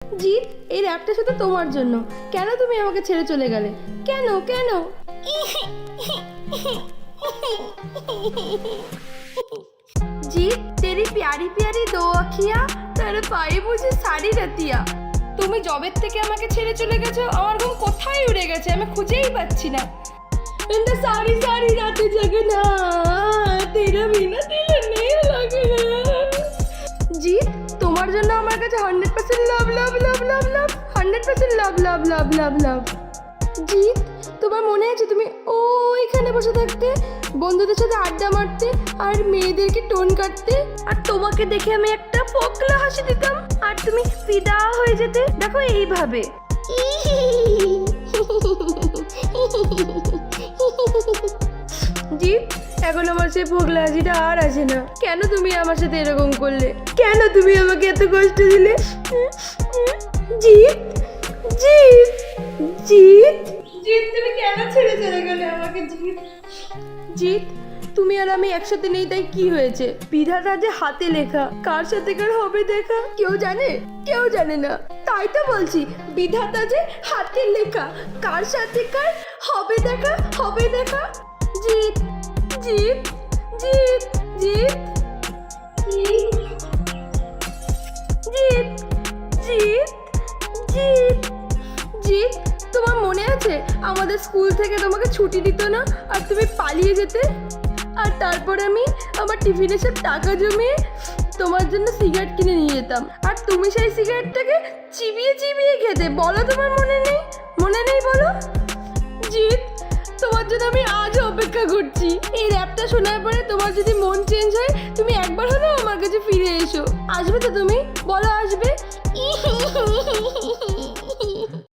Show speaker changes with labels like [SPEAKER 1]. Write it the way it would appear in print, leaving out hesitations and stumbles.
[SPEAKER 1] জিৎ, এই র্যাপটা শুধু তোমার জন্য। কেন তুমি আমাকে ছেড়ে চলে গেলে? কেন কেন? जीत तेरी प्यारी प्यारी दो अखियां तेरे पाए मुझे सारी रतिया। তুমি জবের থেকে আমাকে ছেড়ে চলে গেছো, আমার ঘুম কোথায় উড়ে গেছে আমি খুঁজেই পাচ্ছি না। इंदा सारी सारी रातें जगना तेरा बिना दिल नहीं लगना। जीत, তোমার জন্য আমার কাছে 100% লাভ লাভ লাভ লাভ লাভ 100% লাভ লাভ লাভ লাভ লাভ। জিৎ, তোমার মনে আছে তুমি ওইখানে বসে থাকতে, বন্ধুদের সাথে আড্ডা মারতে আর মেয়েদেরকে টোন কাটতে, আর তোমাকে দেখে আমি একটা ফোকলা হাসি দিতাম আর তুমি ফিদা হয়ে যেতে। দেখো এইভাবে। জিৎ, এখন আমার সেই ফোকলা হাসিটা আর আসে না। কেন তুমি আমার সাথে এরকম করলে? কেন তুমি আমাকে এত কষ্ট দিলে? জিৎ জিৎ জিৎ জিৎ, তুমি কেন ছেড়ে চলে গেলে আমাকে? জিৎ জিৎ, তুমি আর আমি একসাথে নেই তাই কি হয়েছে? বিধাতা যে হাতে লেখা, কার সাথে কার হবে দেখা কেউ জানে? কেউ জানে না। তাই তো বলছি, বিধাতা যে হাতে লেখা, কার সাথে কার হবে দেখা হবে দেখা। জিৎ জিৎ জিৎ জিৎ জিৎ জিৎ জিৎ জিৎ জিৎ, তোমার মনে আছে আমাদের স্কুল থেকে তোমাকে ছুটি দিত না আর তুমি পালিয়ে যেতে? আর তারপরে আমি আমার টিফিনে সব টাকা জমিয়ে তোমার জন্য সিগারেট কিনে নিয়ে যেতাম, আর তুমি সেই সিগারেটটাকে চিবিয়ে চিবিয়ে খেতে। বলো তোমার মনে নেই? মনে নেই বলো? জিৎ, তোমার জন্য আমি আজও অপেক্ষা করছি। এই র্যাপটা শোনার পরে তোমার যদি মন চেঞ্জ হয়, তুমি একবার হলেও আমার কাছে ফিরে এসো। আসবে তো তুমি? বলো আসবে?